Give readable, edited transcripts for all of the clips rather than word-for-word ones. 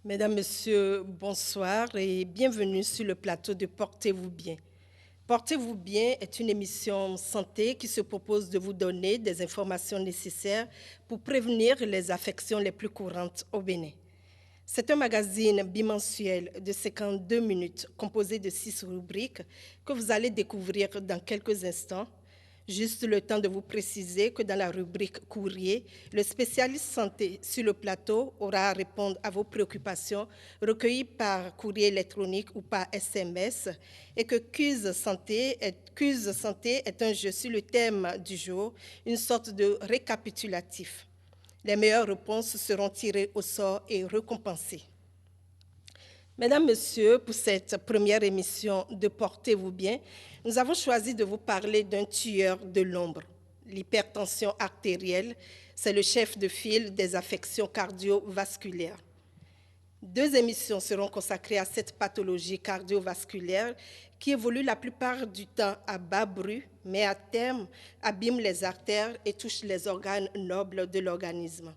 Mesdames, Messieurs, bonsoir et bienvenue sur le plateau de Portez-vous bien. Portez-vous bien est une émission santé qui se propose de vous donner des informations nécessaires pour prévenir les affections les plus courantes au Bénin. C'est un magazine bimensuel de 52 minutes composé de 6 rubriques que vous allez découvrir dans quelques instants. Juste le temps de vous préciser que dans la rubrique courrier, le spécialiste santé sur le plateau aura à répondre à vos préoccupations recueillies par courrier électronique ou par SMS et que Quiz Santé est un jeu sur le thème du jour, une sorte de récapitulatif. Les meilleures réponses seront tirées au sort et récompensées. Mesdames, Messieurs, pour cette première émission de Portez-vous bien, nous avons choisi de vous parler d'un tueur de l'ombre. L'hypertension artérielle, c'est le chef de file des affections cardiovasculaires. 2 émissions seront consacrées à cette pathologie cardiovasculaire qui évolue la plupart du temps à bas bruit, mais à terme abîme les artères et touche les organes nobles de l'organisme.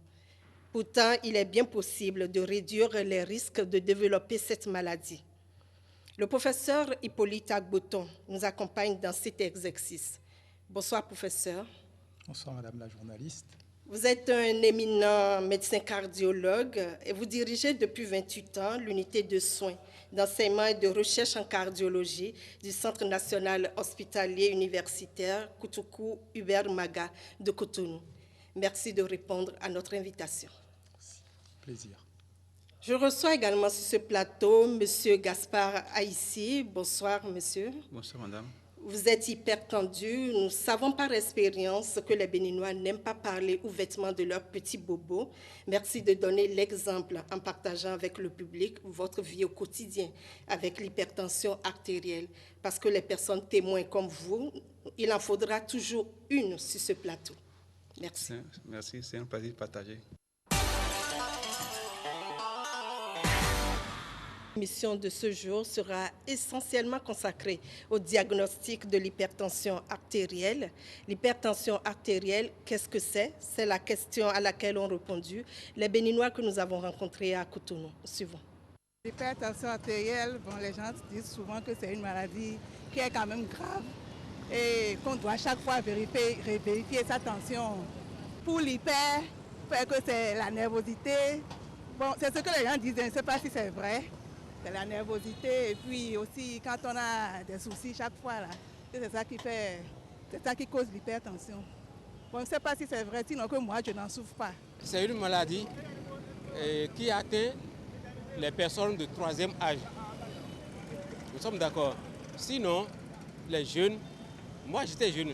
Pourtant, il est bien possible de réduire les risques de développer cette maladie. Le professeur Hippolyte Agboton nous accompagne dans cet exercice. Bonsoir, professeur. Bonsoir, madame la journaliste. Vous êtes un éminent médecin cardiologue et vous dirigez depuis 28 ans l'unité de soins, d'enseignement et de recherche en cardiologie du Centre national hospitalier universitaire Koutoukou Hubert Maga de Cotonou. Merci de répondre à notre invitation. Merci. Plaisir. Je reçois également sur ce plateau M. Gaspard Aïssi. Bonsoir, monsieur. Bonsoir, madame. Vous êtes hypertendu. Nous savons par expérience que les Béninois n'aiment pas parler ouvertement de leurs petits bobos. Merci de donner l'exemple en partageant avec le public votre vie au quotidien avec l'hypertension artérielle. Parce que les personnes témoins comme vous, il en faudra toujours une sur ce plateau. Merci. Merci, c'est un plaisir partagé. L'émission de ce jour sera essentiellement consacrée au diagnostic de l'hypertension artérielle. L'hypertension artérielle, qu'est-ce que c'est? C'est la question à laquelle ont répondu les Béninois que nous avons rencontrés à Cotonou. Suivons. L'hypertension artérielle, les gens disent souvent que c'est une maladie qui est quand même grave et qu'on doit chaque fois vérifier sa tension. Pour l'hyper, que c'est la nervosité. Bon, c'est ce que les gens disent, je ne sais pas si c'est vrai. C'est la nervosité et puis aussi quand on a des soucis chaque fois, là, c'est ça qui cause l'hypertension. Bon, je ne sais pas si c'est vrai, sinon que moi je n'en souffre pas. C'est une maladie qui atteint les personnes de 3e âge. Nous sommes d'accord. Sinon, les jeunes, moi j'étais jeune,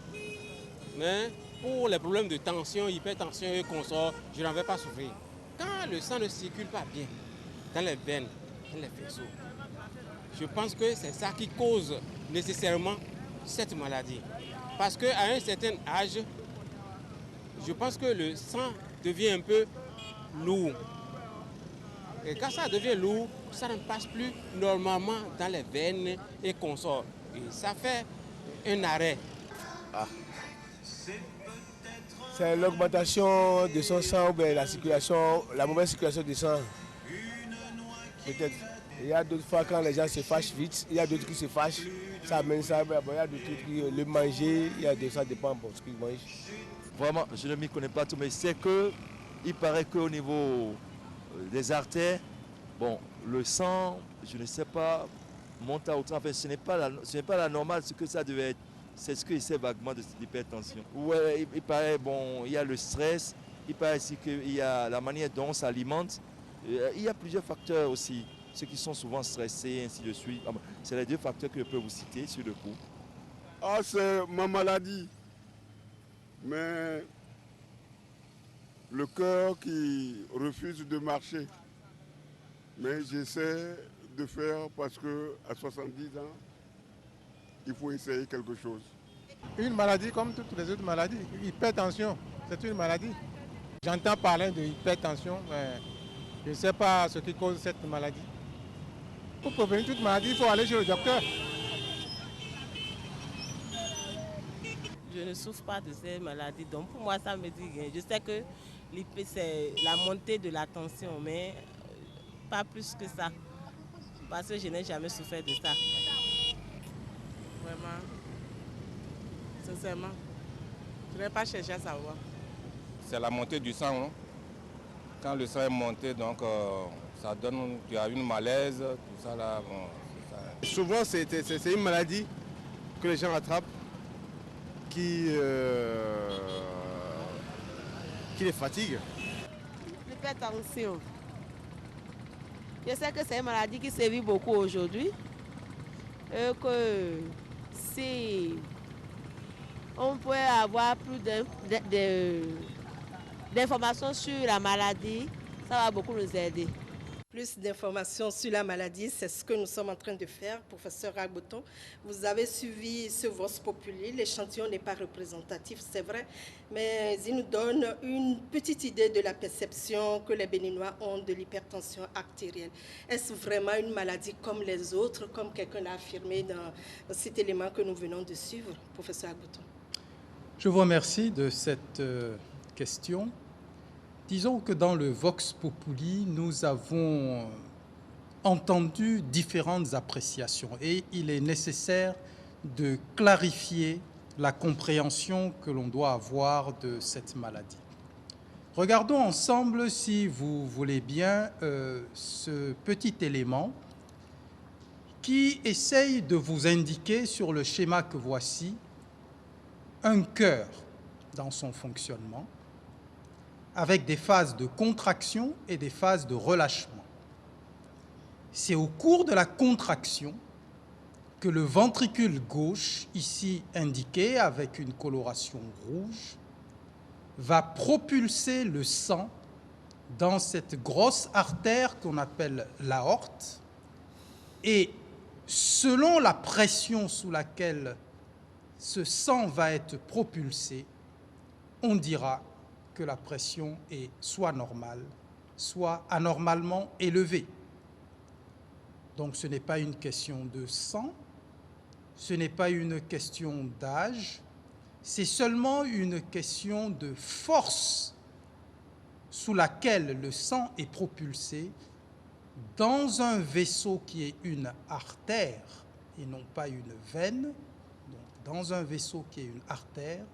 mais pour les problèmes de tension, hypertension et consorts, je n'en vais pas souffrir. Quand le sang ne circule pas bien dans les veines, dans les vaisseaux, je pense que c'est ça qui cause nécessairement cette maladie. Parce qu'à un certain âge, je pense que le sang devient un peu lourd. Et quand ça devient lourd, ça ne passe plus normalement dans les veines et consorts. Et ça fait un arrêt. C'est l'augmentation de son sang ou bien la mauvaise circulation du sang. Peut-être. Il y a d'autres fois quand les gens se fâchent vite, il y a d'autres qui se fâchent, ça amène ça, il y a d'autres qui le manger, ça dépend de ce qu'ils mangent. Vraiment, je ne m'y connais pas tout, mais c'est il paraît qu'au niveau des artères, bon, le sang, je ne sais pas, monte à autant, enfin, ce n'est pas la normale, ce que ça devait être. C'est ce que c'est vaguement de l'hypertension. Ouais, il paraît, bon, il y a le stress, il paraît aussi qu'il y a la manière dont on s'alimente. Il y a plusieurs facteurs aussi, ceux qui sont souvent stressés, ainsi de suite. C'est les 2 facteurs que je peux vous citer sur le coup. Ah, c'est ma maladie. Mais le cœur qui refuse de marcher. Mais j'essaie de faire parce qu'à 70 ans, il faut essayer quelque chose. Une maladie comme toutes les autres maladies. Hypertension, c'est une maladie. J'entends parler de hypertension, mais je ne sais pas ce qui cause cette maladie. Pour prévenir toute maladie, il faut aller chez le docteur. Je ne souffre pas de ces maladies, donc pour moi ça me dit rien. Je sais que c'est la montée de la tension, mais pas plus que ça. Parce que je n'ai jamais souffert de ça. Vraiment, sincèrement, je n'ai pas cherché à savoir. C'est la montée du sang. Hein. Quand le sang est monté, donc ça donne, tu as une malaise, tout ça là. Bon, ça. Souvent, c'est une maladie que les gens attrapent qui les fatigue. L'hypertension. Je sais que c'est une maladie qui sévit beaucoup aujourd'hui. Et que si on peut avoir plus d'informations sur la maladie, ça va beaucoup nous aider. Plus d'informations sur la maladie, c'est ce que nous sommes en train de faire, professeur Agboton. Vous avez suivi ce Vox Populi, l'échantillon n'est pas représentatif, c'est vrai, mais il nous donne une petite idée de la perception que les Béninois ont de l'hypertension artérielle. Est-ce vraiment une maladie comme les autres, comme quelqu'un l'a affirmé dans cet élément que nous venons de suivre, professeur Agboton? Je vous remercie de cette question. Disons que dans le Vox Populi, nous avons entendu différentes appréciations et il est nécessaire de clarifier la compréhension que l'on doit avoir de cette maladie. Regardons ensemble, si vous voulez bien, ce petit élément qui essaye de vous indiquer sur le schéma que voici un cœur dans son fonctionnement, avec des phases de contraction et des phases de relâchement. C'est au cours de la contraction que le ventricule gauche, ici indiqué avec une coloration rouge, va propulser le sang dans cette grosse artère qu'on appelle l'aorte, et selon la pression sous laquelle ce sang va être propulsé, on dira que la pression est soit normale, soit anormalement élevée. Donc ce n'est pas une question de sang, ce n'est pas une question d'âge, c'est seulement une question de force sous laquelle le sang est propulsé dans un vaisseau qui est une artère et non pas une veine, donc dans un vaisseau qui est une artère.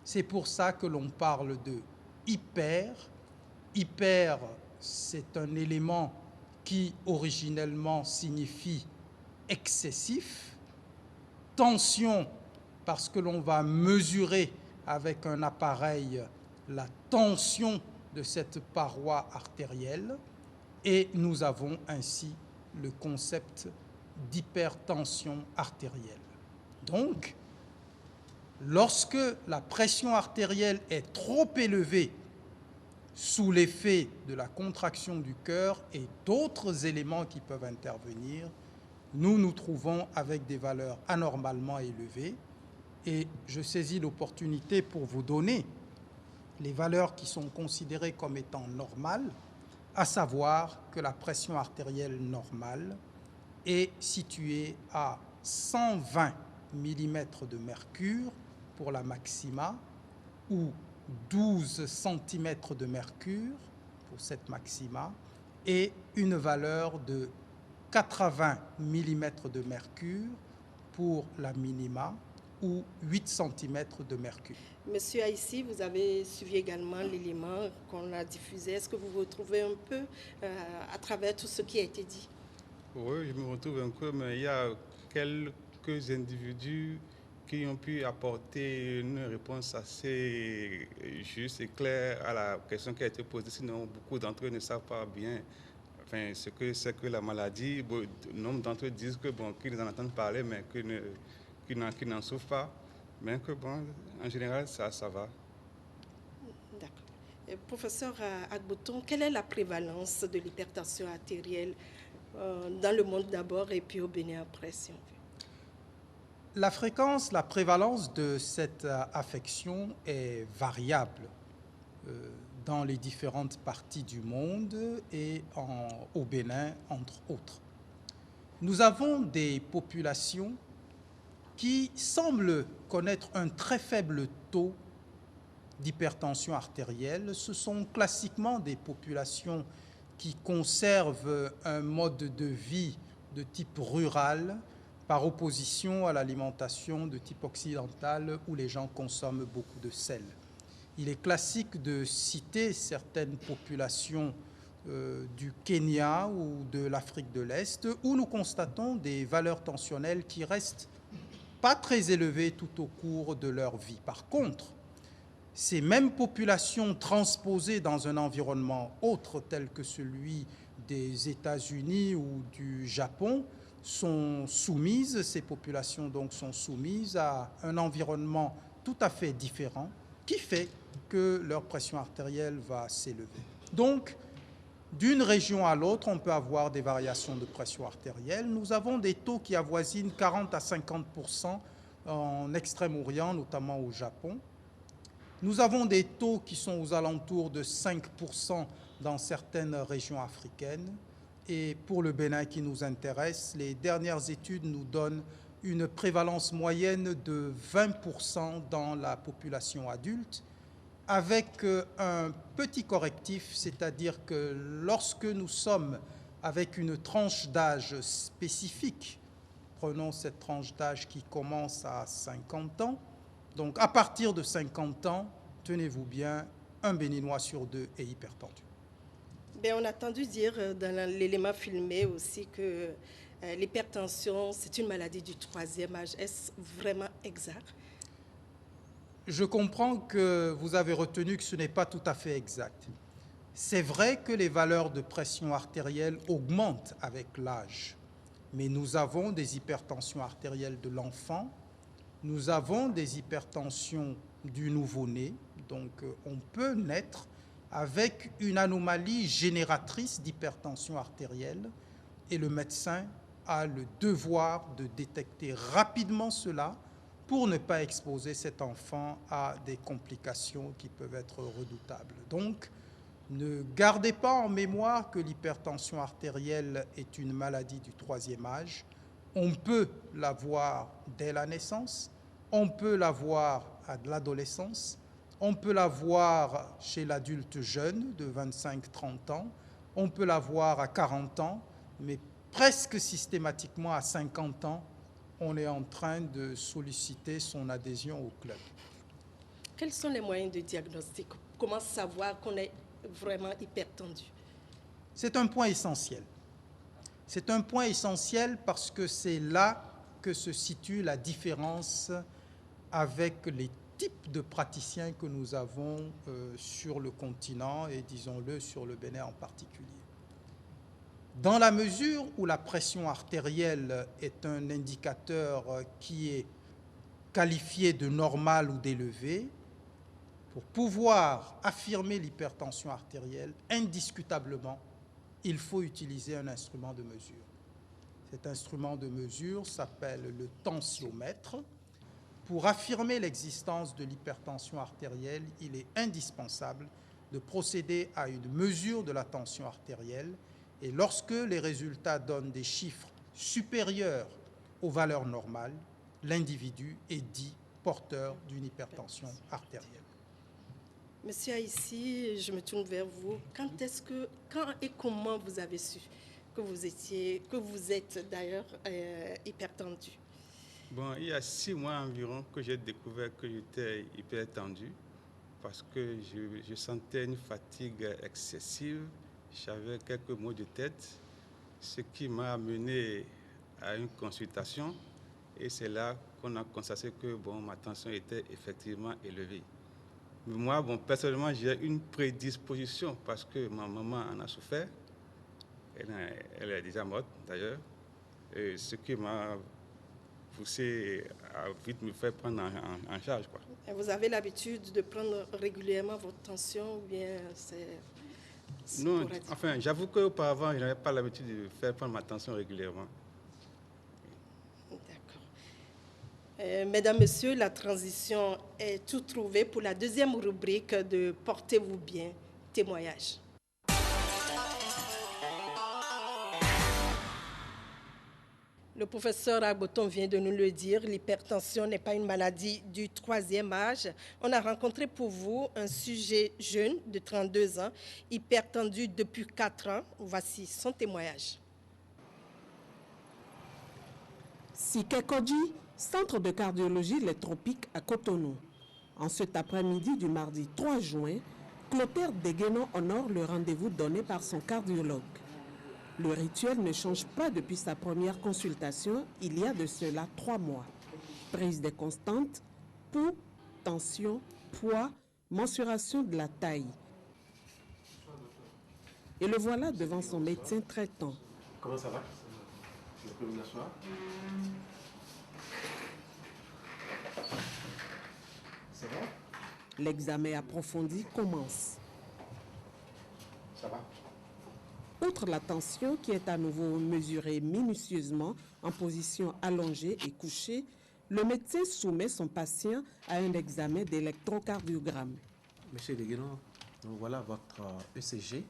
C'est pour ça que l'on parle de hyper. Hyper, c'est un élément qui originellement signifie excessif. Tension, parce que l'on va mesurer avec un appareil la tension de cette paroi artérielle. Et nous avons ainsi le concept d'hypertension artérielle. Donc, lorsque la pression artérielle est trop élevée sous l'effet de la contraction du cœur et d'autres éléments qui peuvent intervenir, nous nous trouvons avec des valeurs anormalement élevées. Et je saisis l'opportunité pour vous donner les valeurs qui sont considérées comme étant normales, à savoir que la pression artérielle normale est située à 120 mm de mercure pour la maxima ou 12 cm de mercure pour cette maxima et une valeur de 80 mm de mercure pour la minima ou 8 cm de mercure. Monsieur Aïssi, vous avez suivi également l'élément qu'on a diffusé. Est-ce que vous vous retrouvez un peu à travers tout ce qui a été dit? Oui, je me retrouve un peu, mais il y a quelques individus qui ont pu apporter une réponse assez juste et claire à la question qui a été posée. Sinon, beaucoup d'entre eux ne savent pas bien ce que c'est que la maladie. Bon, nombre d'entre eux disent que qu'ils en entendent parler, mais qu'ils n'en souffrent pas. Mais que en général, ça va. D'accord. Professeur Agboton, quelle est la prévalence de l'hypertension artérielle dans le monde d'abord et puis au Bénin après, si on veut? La fréquence, la prévalence de cette affection est variable dans les différentes parties du monde et au Bénin, entre autres. Nous avons des populations qui semblent connaître un très faible taux d'hypertension artérielle. Ce sont classiquement des populations qui conserve un mode de vie de type rural par opposition à l'alimentation de type occidental où les gens consomment beaucoup de sel. Il est classique de citer certaines populations du Kenya ou de l'Afrique de l'Est où nous constatons des valeurs tensionnelles qui restent pas très élevées tout au cours de leur vie. Par contre, ces mêmes populations transposées dans un environnement autre tel que celui des États-Unis ou du Japon sont soumises, ces populations donc sont soumises à un environnement tout à fait différent qui fait que leur pression artérielle va s'élever. Donc, d'une région à l'autre, on peut avoir des variations de pression artérielle. Nous avons des taux qui avoisinent 40 à 50% en Extrême-Orient, notamment au Japon. Nous avons des taux qui sont aux alentours de 5% dans certaines régions africaines. Et pour le Bénin qui nous intéresse, les dernières études nous donnent une prévalence moyenne de 20% dans la population adulte, avec un petit correctif, c'est-à-dire que lorsque nous sommes avec une tranche d'âge spécifique, prenons cette tranche d'âge qui commence à 50 ans, donc à partir de 50 ans, tenez-vous bien, un Béninois sur 2 est hypertendu. Bien, on a entendu dire dans l'élément filmé aussi que l'hypertension, c'est une maladie du 3e âge. Est-ce vraiment exact? Je comprends que vous avez retenu que ce n'est pas tout à fait exact. C'est vrai que les valeurs de pression artérielle augmentent avec l'âge, mais nous avons des hypertensions artérielles de l'enfant, nous avons des hypertensions du nouveau-né, donc on peut naître avec une anomalie génératrice d'hypertension artérielle et le médecin a le devoir de détecter rapidement cela pour ne pas exposer cet enfant à des complications qui peuvent être redoutables. Donc, ne gardez pas en mémoire que l'hypertension artérielle est une maladie du 3e âge. On peut l'avoir dès la naissance, on peut l'avoir à l'adolescence, on peut l'avoir chez l'adulte jeune de 25-30 ans, on peut l'avoir à 40 ans, mais presque systématiquement à 50 ans, on est en train de solliciter son adhésion au club. Quels sont les moyens de diagnostic? Comment savoir qu'on est vraiment hypertendu? C'est un point essentiel. C'est un point essentiel parce que c'est là que se situe la différence avec les types de praticiens que nous avons sur le continent et, disons-le, sur le Bénin en particulier. Dans la mesure où la pression artérielle est un indicateur qui est qualifié de normal ou d'élevé, pour pouvoir affirmer l'hypertension artérielle, indiscutablement, il faut utiliser un instrument de mesure. Cet instrument de mesure s'appelle le tensiomètre. Pour affirmer l'existence de l'hypertension artérielle, il est indispensable de procéder à une mesure de la tension artérielle. Et lorsque les résultats donnent des chiffres supérieurs aux valeurs normales, l'individu est dit porteur d'une hypertension artérielle. Monsieur Aïssi, je me tourne vers vous. Quand et comment vous avez su que vous êtes d'ailleurs hypertendu? Bon, il y a 6 mois environ que j'ai découvert que j'étais hypertendu parce que je sentais une fatigue excessive. J'avais quelques maux de tête, ce qui m'a amené à une consultation et c'est là qu'on a constaté que ma tension était effectivement élevée. Mais moi, personnellement, j'ai une prédisposition parce que ma maman en a souffert. Elle est déjà morte d'ailleurs, ce qui m'a poussé à vite me faire prendre en charge, quoi. Et vous avez l'habitude de prendre régulièrement votre tension ou bien c'est... Non, enfin, j'avoue qu'auparavant, je n'avais pas l'habitude de faire prendre ma tension régulièrement. D'accord. Mesdames, Messieurs, la transition est tout trouvée pour la deuxième rubrique de Portez-vous bien, témoignage. Le professeur Agboton vient de nous le dire, l'hypertension n'est pas une maladie du 3e âge. On a rencontré pour vous un sujet jeune de 32 ans, hypertendu depuis 4 ans. Voici son témoignage. Sikekodji, centre de cardiologie Les Tropiques à Cotonou. En cet après-midi du mardi 3 juin, Clotaire Degueno honore le rendez-vous donné par son cardiologue. Le rituel ne change pas depuis sa première consultation, il y a de cela 3 mois. Prise des constantes, pouls, tension, poids, mensuration de la taille. Et le voilà devant son médecin traitant. Comment ça va? Je peux m'asseoir? Ça va? L'examen approfondi commence. Ça va? Outre la tension qui est à nouveau mesurée minutieusement en position allongée et couchée, le médecin soumet son patient à un examen d'électrocardiogramme. Monsieur Degueno, donc voilà votre ECG.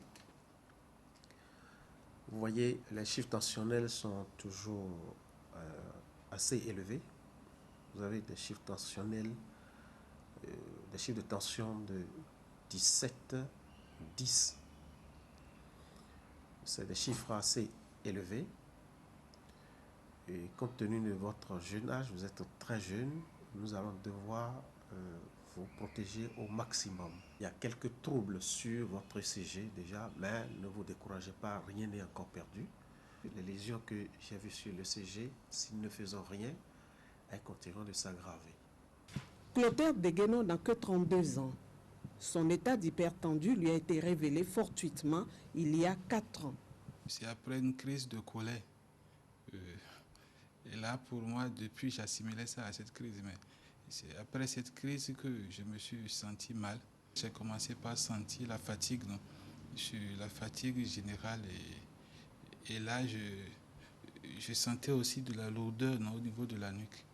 Vous voyez, les chiffres tensionnels sont toujours assez élevés. Vous avez des chiffres tensionnels, des chiffres de tension de 17, 10. C'est des chiffres assez élevés. Et compte tenu de votre jeune âge, vous êtes très jeune, nous allons devoir vous protéger au maximum. Il y a quelques troubles sur votre ECG déjà, mais ne vous découragez pas, rien n'est encore perdu. Les lésions que j'ai vues sur l'ECG, si nous ne faisons rien, elles continueront de s'aggraver. Clotaire Degueno n'a que 32 ans. Son état d'hypertendu lui a été révélé fortuitement il y a 4 ans. C'est après une crise de colère. Et là, pour moi, depuis, j'assimilais ça à cette crise. Mais c'est après cette crise que je me suis senti mal. J'ai commencé par sentir la fatigue, non? La fatigue générale. Et là, je sentais aussi de la lourdeur, non, au niveau de la nuque.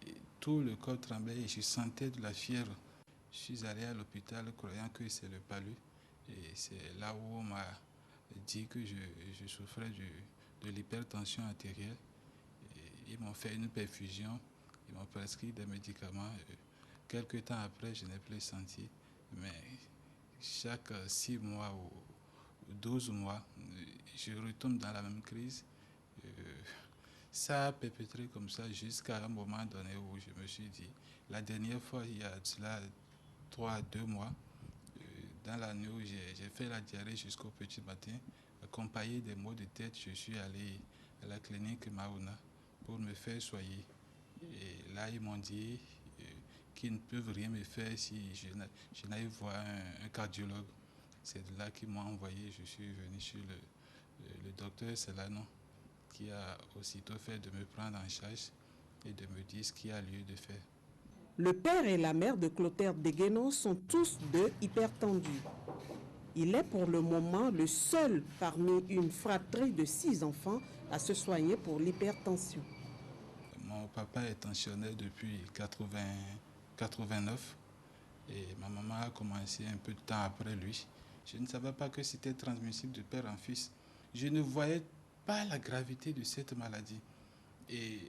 Et tout le corps tremblait et je sentais de la fièvre. Je suis allé à l'hôpital croyant que c'est le palu. Et c'est là où on m'a dit que je souffrais de l'hypertension artérielle. Et ils m'ont fait une perfusion, ils m'ont prescrit des médicaments. Quelques temps après, je n'ai plus senti. Mais chaque 6 mois ou 12 mois, je retombe dans la même crise. Ça a perpétré comme ça jusqu'à un moment donné où je me suis dit, la dernière fois, il y a cela 3 à 2 mois, dans la nuit où j'ai fait la diarrhée jusqu'au petit matin, accompagné des maux de tête, je suis allé à la clinique Mauna pour me faire soigner. Et là, ils m'ont dit qu'ils ne peuvent rien me faire si je n'aille voir un cardiologue. C'est de là qu'ils m'ont envoyé. Je suis venu chez le docteur Celano, qui a aussitôt fait de me prendre en charge et de me dire ce qu'il y a lieu de faire. Le père et la mère de Clotaire Degueno sont tous deux hypertendus. Il est pour le moment le seul parmi une fratrie de 6 enfants à se soigner pour l'hypertension. Mon papa est tensionnaire depuis 89 et ma maman a commencé un peu de temps après lui. Je ne savais pas que c'était transmissible de père en fils. Je ne voyais pas la gravité de cette maladie. Et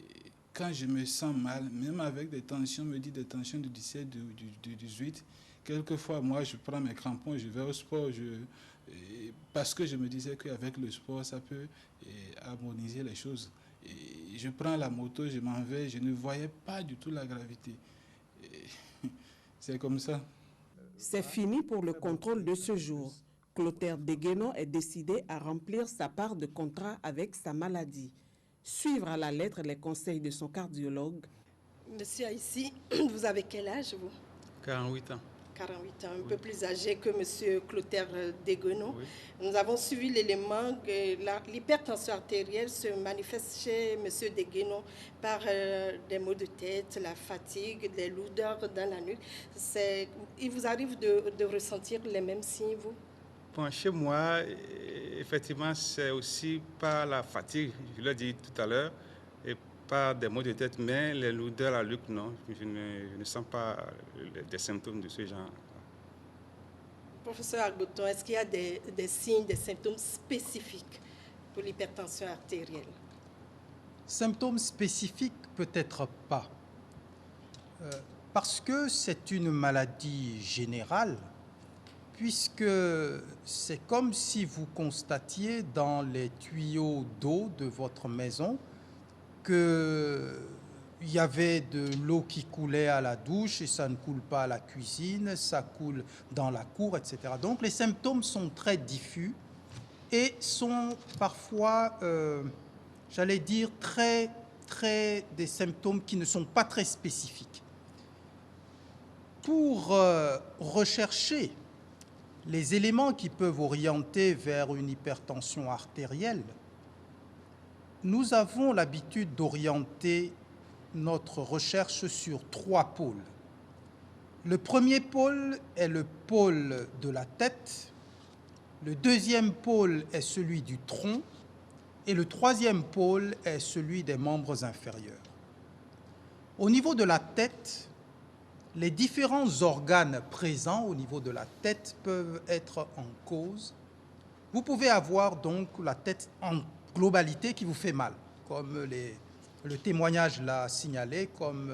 quand je me sens mal, même avec des tensions, me dit des tensions de 17, de 18, quelquefois, moi, je prends mes crampons, je vais au sport, parce que je me disais qu'avec le sport, ça peut harmoniser les choses. Et je prends la moto, je m'en vais, je ne voyais pas du tout la gravité. C'est comme ça. C'est fini pour le contrôle de ce jour. Clotaire Degueno est décidé à remplir sa part de contrat avec sa maladie. Suivre à la lettre les conseils de son cardiologue. Monsieur ici, vous avez quel âge, vous? 48 ans. 48 ans, un peu plus âgé que monsieur Clotaire Degueno. Oui. Nous avons suivi l'élément que l'hypertension artérielle se manifeste chez monsieur Degueno par des maux de tête, la fatigue, des lourdeurs dans la nuque. Il vous arrive de ressentir les mêmes signes, vous? Bon, chez moi, effectivement, c'est aussi par la fatigue, je l'ai dit tout à l'heure, et par des maux de tête, mais les lourdeurs à la nuque, non, je ne sens pas des symptômes de ce genre. Professeur Agboton, est-ce qu'il y a des signes, des symptômes spécifiques pour l'hypertension artérielle? Symptômes spécifiques, peut-être pas. Parce que c'est une maladie générale, puisque c'est comme si vous constatiez dans les tuyaux d'eau de votre maison qu'il y avait de l'eau qui coulait à la douche et ça ne coule pas à la cuisine, ça coule dans la cour, etc. Donc les symptômes sont très diffus et sont parfois, j'allais dire, des symptômes qui ne sont pas très spécifiques. Pour rechercher les éléments qui peuvent orienter vers une hypertension artérielle, nous avons l'habitude d'orienter notre recherche sur 3 pôles. Le premier pôle est le pôle de la tête, le deuxième pôle est celui du tronc et le troisième pôle est celui des membres inférieurs. Au niveau de la tête, les différents organes présents au niveau de la tête peuvent être en cause. Vous pouvez avoir donc la tête en globalité qui vous fait mal, comme le témoignage l'a signalé, comme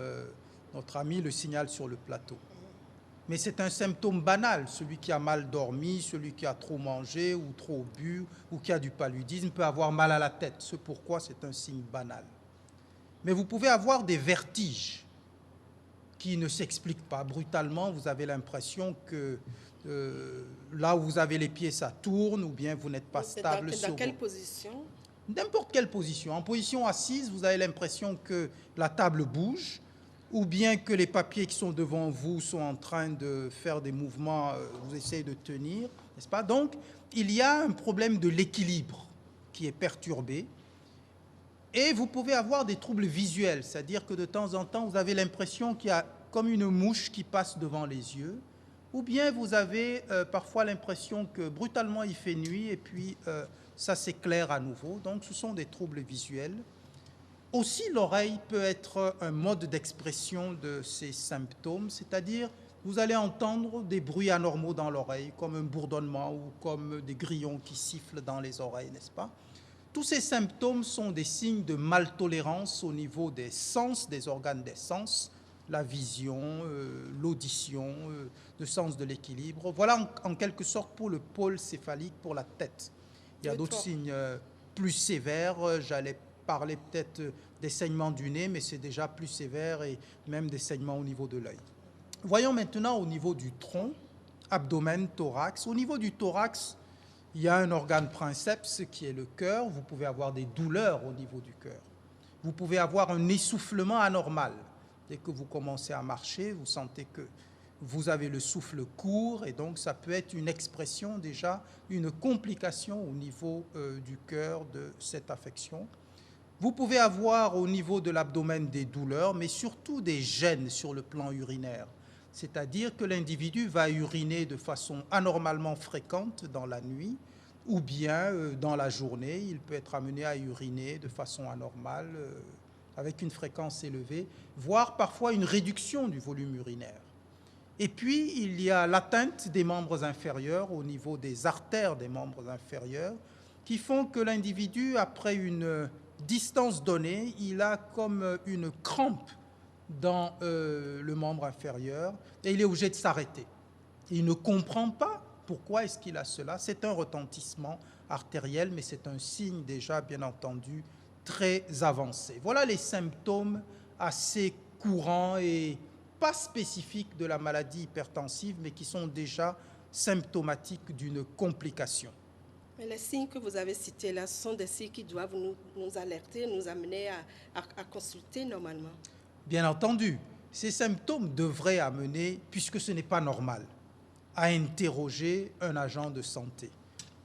notre ami le signale sur le plateau. Mais c'est un symptôme banal. Celui qui a mal dormi, celui qui a trop mangé ou trop bu ou qui a du paludisme peut avoir mal à la tête. C'est pourquoi c'est un signe banal. Mais vous pouvez avoir des vertiges qui ne s'expliquent pas. Brutalement, vous avez l'impression que là où vous avez les pieds, ça tourne, ou bien vous n'êtes pas stable. Dans quelle position? N'importe quelle position. En position assise, vous avez l'impression que la table bouge, ou bien que les papiers qui sont devant vous sont en train de faire des mouvements, vous essayez de tenir, n'est-ce pas? Donc, il y a un problème de l'équilibre qui est perturbé. Et vous pouvez avoir des troubles visuels, c'est-à-dire que de temps en temps, vous avez l'impression qu'il y a comme une mouche qui passe devant les yeux, ou bien vous avez parfois l'impression que brutalement il fait nuit et puis ça s'éclaire à nouveau. Donc, ce sont des troubles visuels. Aussi, l'oreille peut être un mode d'expression de ces symptômes, c'est-à-dire vous allez entendre des bruits anormaux dans l'oreille, comme un bourdonnement ou comme des grillons qui sifflent dans les oreilles, n'est-ce pas? Tous ces symptômes sont des signes de maltolérance au niveau des sens, des organes des sens, la vision, l'audition, le sens de l'équilibre. Voilà en quelque sorte pour le pôle céphalique, pour la tête. Il y a d'autres signes plus sévères, j'allais parler peut-être des saignements du nez, mais c'est déjà plus sévère et même des saignements au niveau de l'œil. Voyons maintenant au niveau du tronc, abdomen, thorax. Au niveau du thorax, il y a un organe princeps qui est le cœur. Vous pouvez avoir des douleurs au niveau du cœur. Vous pouvez avoir un essoufflement anormal. Dès que vous commencez à marcher, vous sentez que vous avez le souffle court et donc ça peut être une expression déjà, une complication au niveau du cœur de cette affection. Vous pouvez avoir au niveau de l'abdomen des douleurs, mais surtout des gènes sur le plan urinaire. C'est-à-dire que l'individu va uriner de façon anormalement fréquente dans la nuit, ou bien dans la journée, il peut être amené à uriner de façon anormale, avec une fréquence élevée, voire parfois une réduction du volume urinaire. Et puis, il y a l'atteinte des membres inférieurs au niveau des artères des membres inférieurs, qui font que l'individu, après une distance donnée, il a comme une crampe dans le membre inférieur et il est obligé de s'arrêter. Il ne comprend pas pourquoi est-ce qu'il a cela. C'est un retentissement artériel, mais c'est un signe déjà, bien entendu, très avancé. Voilà les symptômes assez courants et pas spécifiques de la maladie hypertensive, mais qui sont déjà symptomatiques d'une complication. Mais les signes que vous avez cités là, ce sont des signes qui doivent nous alerter, nous amener à consulter normalement. Bien entendu, ces symptômes devraient amener, puisque ce n'est pas normal, à interroger un agent de santé.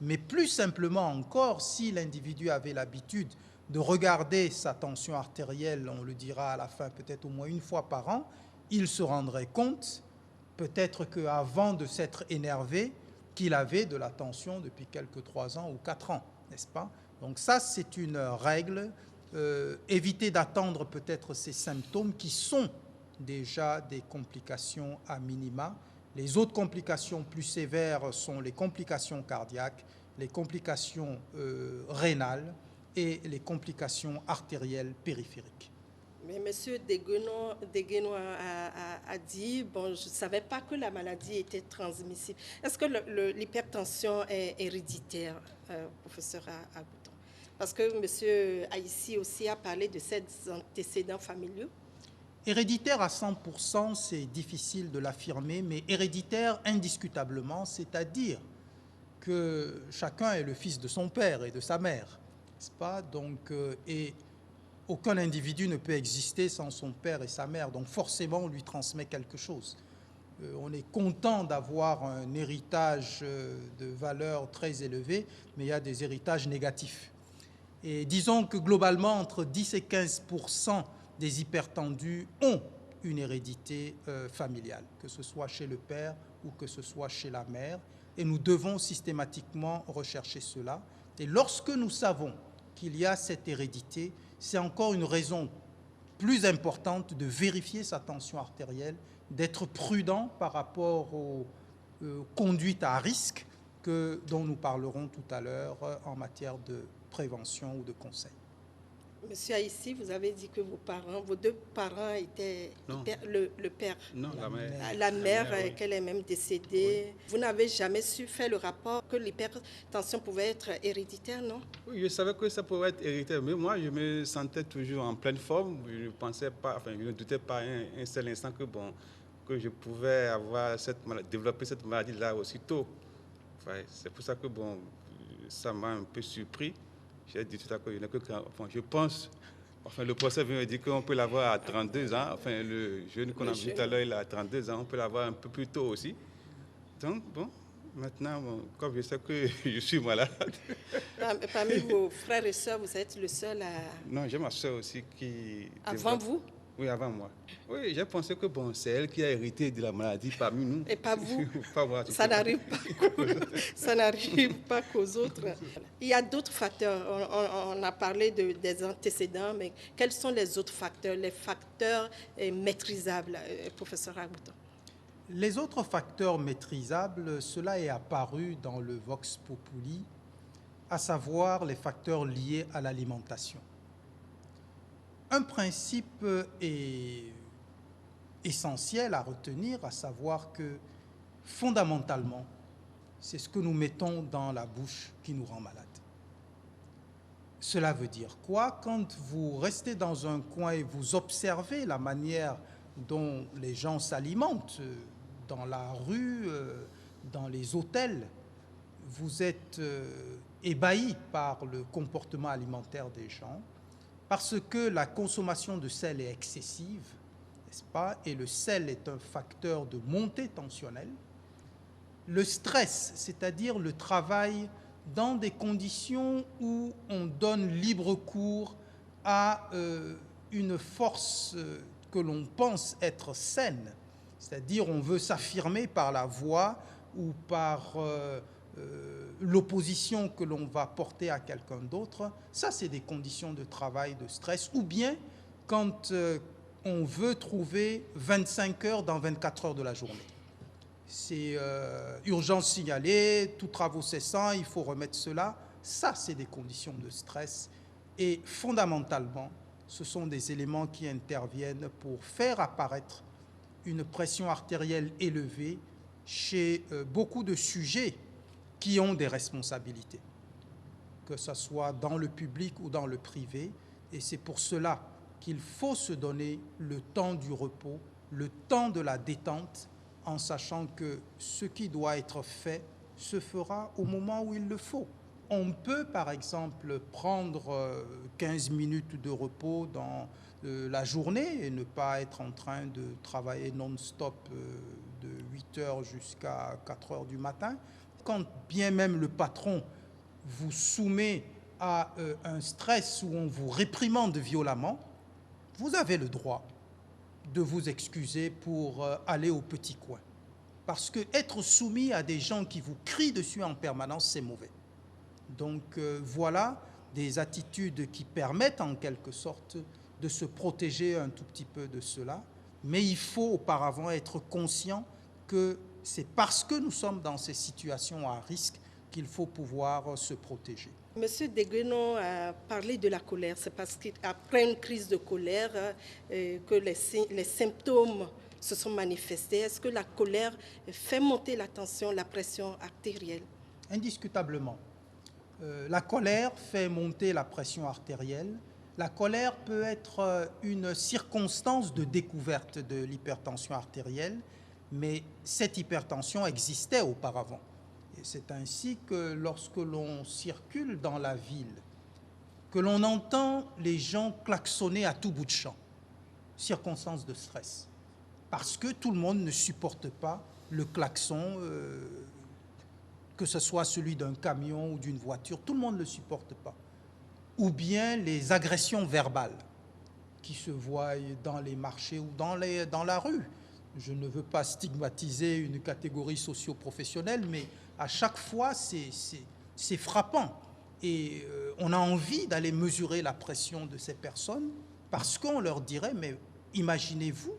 Mais plus simplement encore, si l'individu avait l'habitude de regarder sa tension artérielle, on le dira à la fin peut-être au moins une fois par an, il se rendrait compte, peut-être qu'avant de s'être énervé, qu'il avait de la tension depuis quelques 3 ans ou 4 ans, n'est-ce pas? Donc ça, c'est une règle. Éviter d'attendre peut-être ces symptômes qui sont déjà des complications à minima. Les autres complications plus sévères sont les complications cardiaques, les complications rénales et les complications artérielles périphériques. Mais M. Degueno a dit, bon, je ne savais pas que la maladie était transmissible. Est-ce que l'hypertension est héréditaire, professeur Agouton? Parce que M. Aïssi aussi a parlé de ses antécédents familiaux. Héréditaire à 100%, c'est difficile de l'affirmer, mais héréditaire indiscutablement, c'est-à-dire que chacun est le fils de son père et de sa mère, n'est-ce pas? Donc, et aucun individu ne peut exister sans son père et sa mère, donc forcément on lui transmet quelque chose. On est content d'avoir un héritage de valeur très élevée, mais il y a des héritages négatifs. Et disons que globalement, entre 10 et 15% des hypertendus ont une hérédité familiale, que ce soit chez le père ou que ce soit chez la mère, et nous devons systématiquement rechercher cela. Et lorsque nous savons qu'il y a cette hérédité, c'est encore une raison plus importante de vérifier sa tension artérielle, d'être prudent par rapport aux conduites à risque dont nous parlerons tout à l'heure en matière de prévention ou de conseil. Monsieur Aïssi, vous avez dit que vos deux parents étaient le père. Non, la mère. La mère, oui. Qu'elle est même décédée. Oui. Vous n'avez jamais su faire le rapport que l'hypertension pouvait être héréditaire, non? Oui, je savais que ça pouvait être héréditaire, mais moi, je me sentais toujours en pleine forme. Je ne pensais pas, enfin, je ne doutais pas un seul instant que je pouvais développer cette maladie-là aussitôt. Enfin, c'est pour ça que ça m'a un peu surpris. J'ai dit tout à l'heure, je pense, le procès vient me dire qu'on peut l'avoir à 32 ans. Enfin, le jeune qu'on a vu tout à l'heure, il a 32 ans, on peut l'avoir un peu plus tôt aussi. Donc, maintenant, comme je sais que je suis malade. Parmi vos frères et sœurs, vous êtes le seul à... Non, j'ai ma sœur aussi qui... Avant vous? Oui, avant moi. Oui, j'ai pensé que c'est elle qui a hérité de la maladie parmi nous. Et pas vous? Pas moi. Ça n'arrive pas qu'aux autres. Il y a d'autres facteurs. On a parlé des antécédents, mais quels sont les autres facteurs, les facteurs maîtrisables, professeur Agouton? Les autres facteurs maîtrisables, cela est apparu dans le Vox Populi, à savoir les facteurs liés à l'alimentation. Un principe est essentiel à retenir, à savoir que fondamentalement, c'est ce que nous mettons dans la bouche qui nous rend malade. Cela veut dire quoi? Quand vous restez dans un coin et vous observez la manière dont les gens s'alimentent, dans la rue, dans les hôtels, vous êtes ébahi par le comportement alimentaire des gens, parce que la consommation de sel est excessive, n'est-ce pas? Et le sel est un facteur de montée tensionnelle. Le stress, c'est-à-dire le travail dans des conditions où on donne libre cours à une force que l'on pense être saine, c'est-à-dire on veut s'affirmer par la voix ou par l'opposition que l'on va porter à quelqu'un d'autre, ça c'est des conditions de travail, de stress, ou bien quand on veut trouver 25 heures dans 24 heures de la journée. C'est urgence signalée, tout travaux cessant, il faut remettre cela. Ça, c'est des conditions de stress. Et fondamentalement, ce sont des éléments qui interviennent pour faire apparaître une pression artérielle élevée chez beaucoup de sujets qui ont des responsabilités, que ce soit dans le public ou dans le privé. Et c'est pour cela qu'il faut se donner le temps du repos, le temps de la détente, en sachant que ce qui doit être fait se fera au moment où il le faut. On peut, par exemple, prendre 15 minutes de repos dans la journée et ne pas être en train de travailler non-stop de 8 heures jusqu'à 4 heures du matin. Quand bien même le patron vous soumet à un stress où on vous réprimande violemment, vous avez le droit de vous excuser pour aller au petit coin. Parce que être soumis à des gens qui vous crient dessus en permanence, c'est mauvais. Donc voilà des attitudes qui permettent en quelque sorte de se protéger un tout petit peu de cela. Mais il faut auparavant être conscient que c'est parce que nous sommes dans ces situations à risque qu'il faut pouvoir se protéger. Monsieur Deguenon a parlé de la colère. C'est parce qu'après une crise de colère que les symptômes se sont manifestés. Est-ce que la colère fait monter la tension, la pression artérielle? Indiscutablement. La colère fait monter la pression artérielle. La colère peut être une circonstance de découverte de l'hypertension artérielle, mais cette hypertension existait auparavant. Et c'est ainsi que lorsque l'on circule dans la ville, que l'on entend les gens klaxonner à tout bout de champ, circonstance de stress, parce que tout le monde ne supporte pas le klaxon, que ce soit celui d'un camion ou d'une voiture, tout le monde ne le supporte pas. Ou bien les agressions verbales qui se voient dans les marchés ou dans la rue. Je ne veux pas stigmatiser une catégorie socio-professionnelle, mais à chaque fois, c'est frappant. Et on a envie d'aller mesurer la pression de ces personnes parce qu'on leur dirait, mais imaginez-vous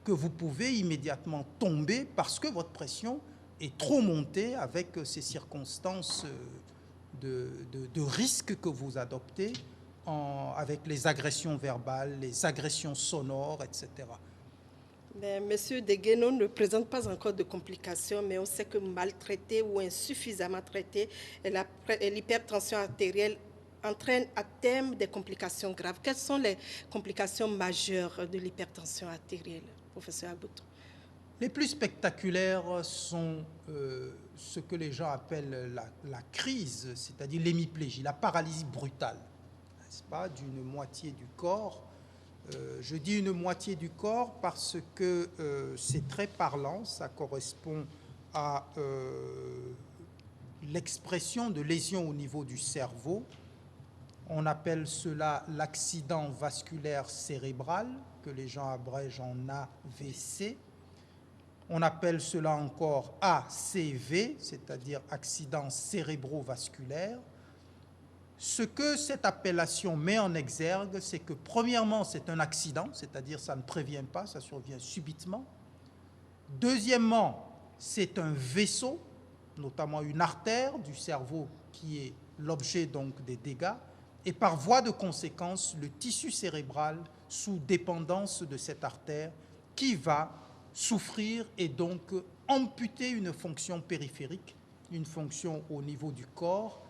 que vous pouvez immédiatement tomber parce que votre pression est trop montée avec ces circonstances de risque que vous adoptez avec les agressions verbales, les agressions sonores, etc. Mais Monsieur Deguenon ne présente pas encore de complications, mais on sait que maltraité ou insuffisamment traité, l'hypertension artérielle entraîne à terme des complications graves. Quelles sont les complications majeures de l'hypertension artérielle, professeur Aboutou? Les plus spectaculaires sont ce que les gens appellent la crise, c'est-à-dire l'hémiplégie, la paralysie brutale, n'est-ce pas, d'une moitié du corps. Je dis une moitié du corps parce que c'est très parlant, ça correspond à l'expression de lésions au niveau du cerveau. On appelle cela l'accident vasculaire cérébral, que les gens abrègent en AVC. On appelle cela encore ACV, c'est-à-dire accident cérébrovasculaire. Ce que cette appellation met en exergue, c'est que premièrement, c'est un accident, c'est-à-dire ça ne prévient pas, ça survient subitement. Deuxièmement, c'est un vaisseau, notamment une artère du cerveau qui est l'objet donc des dégâts, et par voie de conséquence, le tissu cérébral sous dépendance de cette artère qui va souffrir et donc amputer une fonction périphérique, une fonction au niveau du corps,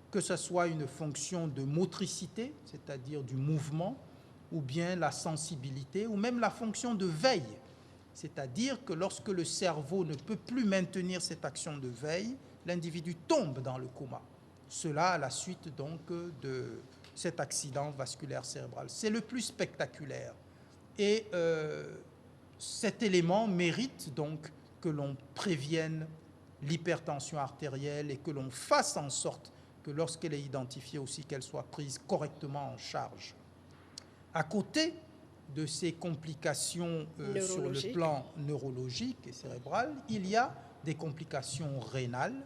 que ce soit une fonction de motricité, c'est-à-dire du mouvement, ou bien la sensibilité, ou même la fonction de veille, c'est-à-dire que lorsque le cerveau ne peut plus maintenir cette action de veille, l'individu tombe dans le coma. Cela à la suite donc de cet accident vasculaire cérébral. C'est le plus spectaculaire. Et cet élément mérite donc que l'on prévienne l'hypertension artérielle et que l'on fasse en sorte que lorsqu'elle est identifiée aussi, qu'elle soit prise correctement en charge. À côté de ces complications sur le plan neurologique et cérébral, il y a des complications rénales,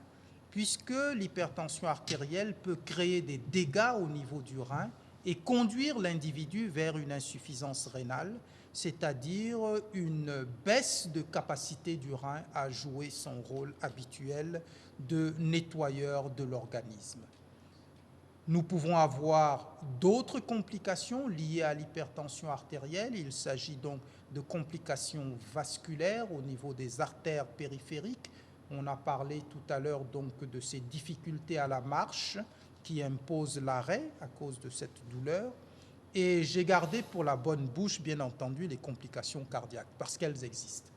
puisque l'hypertension artérielle peut créer des dégâts au niveau du rein et conduire l'individu vers une insuffisance rénale, c'est-à-dire une baisse de capacité du rein à jouer son rôle habituel de nettoyeur de l'organisme. Nous pouvons avoir d'autres complications liées à l'hypertension artérielle. Il s'agit donc de complications vasculaires au niveau des artères périphériques. On a parlé tout à l'heure donc de ces difficultés à la marche qui imposent l'arrêt à cause de cette douleur. Et j'ai gardé pour la bonne bouche, bien entendu, les complications cardiaques, parce qu'elles existent.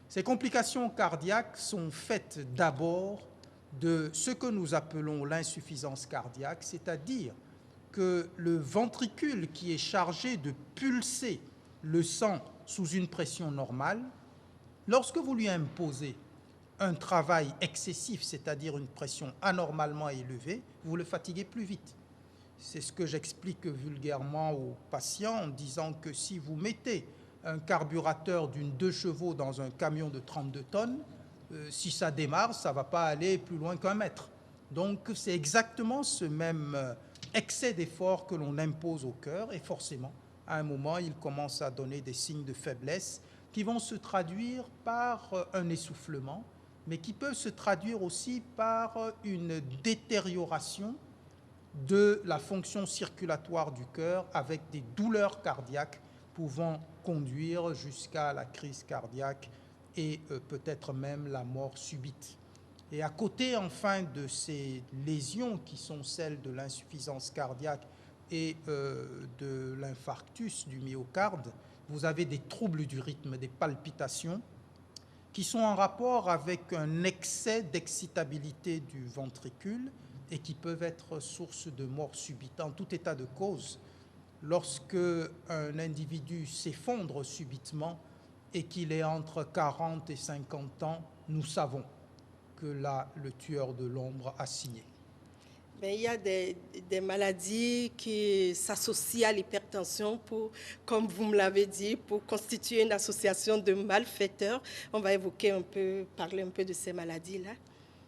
Ces complications cardiaques sont faites d'abord de ce que nous appelons l'insuffisance cardiaque, c'est-à-dire que le ventricule qui est chargé de pulser le sang sous une pression normale, lorsque vous lui imposez un travail excessif, c'est-à-dire une pression anormalement élevée, vous le fatiguez plus vite. C'est ce que j'explique vulgairement aux patients en disant que si vous mettez un carburateur d'une 2 chevaux dans un camion de 32 tonnes, si ça démarre, ça ne va pas aller plus loin qu'1 mètre. Donc c'est exactement ce même excès d'effort que l'on impose au cœur et forcément, à un moment, il commence à donner des signes de faiblesse qui vont se traduire par un essoufflement, mais qui peuvent se traduire aussi par une détérioration de la fonction circulatoire du cœur avec des douleurs cardiaques pouvant conduire jusqu'à la crise cardiaque et peut-être même la mort subite. Et à côté, enfin, de ces lésions qui sont celles de l'insuffisance cardiaque et de l'infarctus du myocarde, vous avez des troubles du rythme, des palpitations, qui sont en rapport avec un excès d'excitabilité du ventricule et qui peuvent être source de mort subite. En tout état de cause, lorsque un individu s'effondre subitement et qu'il est entre 40 et 50 ans, nous savons que là, le tueur de l'ombre a signé. Mais il y a des maladies qui s'associent à l'hypertension pour, comme vous me l'avez dit, pour constituer une association de malfaiteurs. On va parler un peu de ces maladies-là.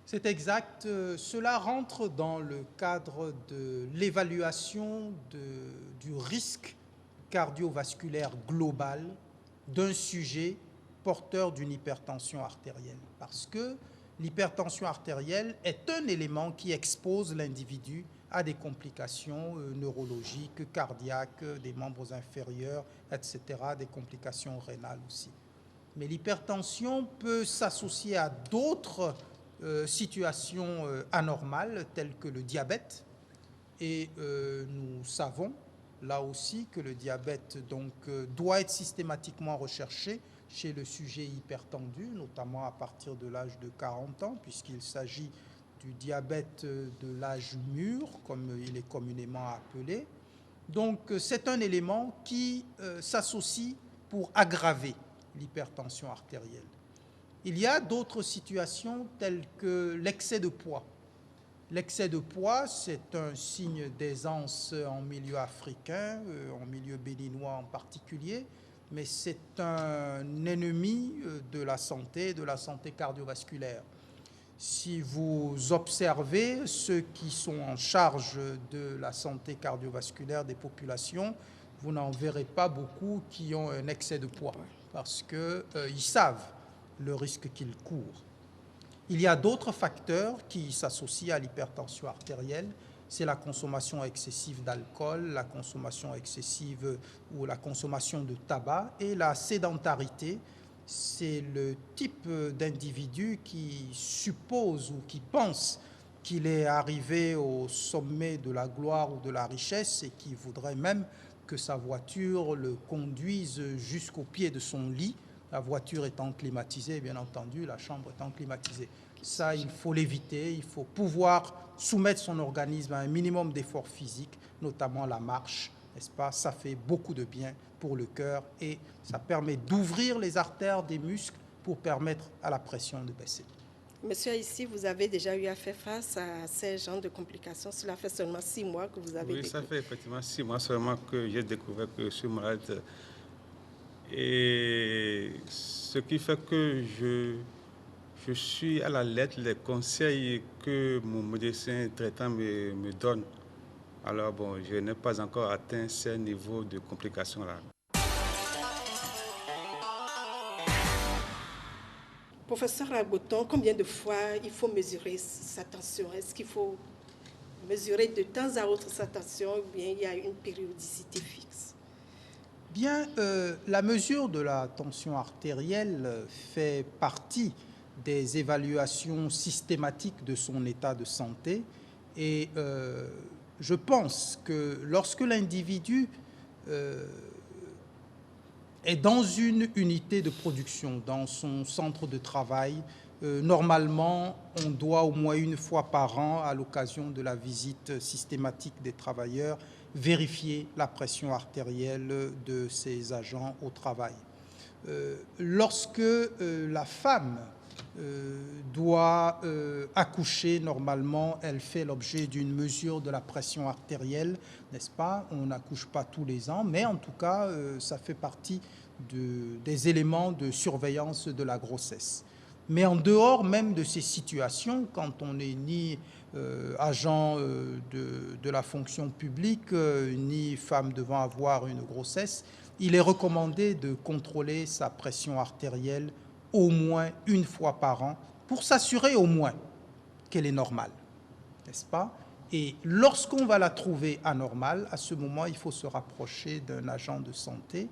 C'est exact. Cela rentre dans le cadre de l'évaluation du risque cardiovasculaire global d'un sujet porteur d'une hypertension artérielle. Parce que l'hypertension artérielle est un élément qui expose l'individu à des complications neurologiques, cardiaques, des membres inférieurs, etc., des complications rénales aussi. Mais l'hypertension peut s'associer à d'autres situations anormales telles que le diabète. Et nous savons là aussi que le diabète doit être systématiquement recherché chez le sujet hypertendu, notamment à partir de l'âge de 40 ans, puisqu'il s'agit du diabète de l'âge mûr, comme il est communément appelé. Donc, c'est un élément qui s'associe pour aggraver l'hypertension artérielle. Il y a d'autres situations telles que l'excès de poids. L'excès de poids, c'est un signe d'aisance en milieu africain, en milieu béninois en particulier, mais c'est un ennemi de la santé cardiovasculaire. Si vous observez ceux qui sont en charge de la santé cardiovasculaire des populations, vous n'en verrez pas beaucoup qui ont un excès de poids, parce qu'ils savent le risque qu'ils courent. Il y a d'autres facteurs qui s'associent à l'hypertension artérielle. C'est la consommation excessive d'alcool, la consommation excessive ou la consommation de tabac et la sédentarité. C'est le type d'individu qui suppose ou qui pense qu'il est arrivé au sommet de la gloire ou de la richesse et qui voudrait même que sa voiture le conduise jusqu'au pied de son lit, la voiture étant climatisée, bien entendu, la chambre étant climatisée. Ça, il faut l'éviter, il faut pouvoir soumettre son organisme à un minimum d'efforts physiques, notamment la marche, n'est-ce pas? Ça fait beaucoup de bien pour le cœur et ça permet d'ouvrir les artères des muscles pour permettre à la pression de baisser. Monsieur, ici, vous avez déjà eu à faire face à ces genres de complications. Cela fait seulement 6 mois que vous avez découvert. Ça fait effectivement 6 mois seulement que j'ai découvert que je suis malade. Et ce qui fait que je suis à la lettre les conseils que mon médecin traitant me donne. Alors bon, je n'ai pas encore atteint ces niveaux de complications-là. Professeur Ragoton, combien de fois il faut mesurer sa tension? Est-ce qu'il faut mesurer de temps à autre sa tension ou bien il y a une périodicité fixe? Bien, la mesure de la tension artérielle fait partie des évaluations systématiques de son état de santé et je pense que lorsque l'individu est dans une unité de production, dans son centre de travail, normalement, on doit au moins une fois par an, à l'occasion de la visite systématique des travailleurs, vérifier la pression artérielle de ses agents au travail. Lorsque la femme doit accoucher, normalement, elle fait l'objet d'une mesure de la pression artérielle, n'est-ce pas? On n'accouche pas tous les ans, mais en tout cas, ça fait partie des éléments de surveillance de la grossesse. Mais en dehors même de ces situations, quand on n'est ni agent de la fonction publique, ni femme devant avoir une grossesse, il est recommandé de contrôler sa pression artérielle au moins une fois par an pour s'assurer au moins qu'elle est normale, n'est-ce pas? Et lorsqu'on va la trouver anormale, à ce moment, il faut se rapprocher d'un agent de santé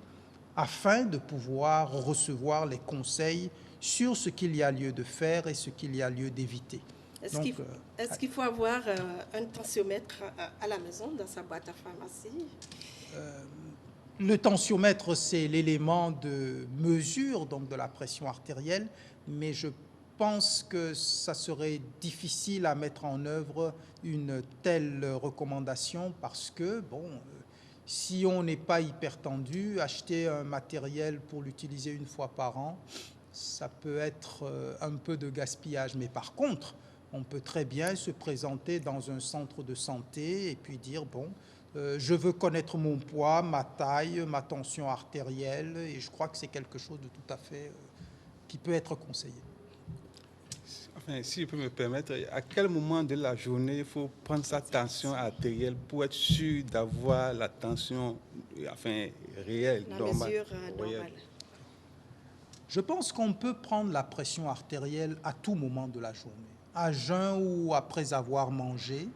afin de pouvoir recevoir les conseils sur ce qu'il y a lieu de faire et ce qu'il y a lieu d'éviter. Est-ce qu'il faut avoir un tensiomètre à la maison, dans sa boîte à pharmacie? Le tensiomètre, c'est l'élément de mesure donc, de la pression artérielle, mais je pense que ça serait difficile à mettre en œuvre une telle recommandation parce que, bon, si on n'est pas hypertendu, acheter un matériel pour l'utiliser une fois par an, ça peut être un peu de gaspillage. Mais par contre, on peut très bien se présenter dans un centre de santé et puis dire, bon, je veux connaître mon poids, ma taille, ma tension artérielle, et je crois que c'est quelque chose de tout à fait qui peut être conseillé. Enfin, si je peux me permettre, à quel moment de la journée il faut prendre sa tension artérielle pour être sûr d'avoir la tension réelle, normale? La mesure normale. Je pense qu'on peut prendre la pression artérielle à tout moment de la journée, à jeun ou après avoir mangé,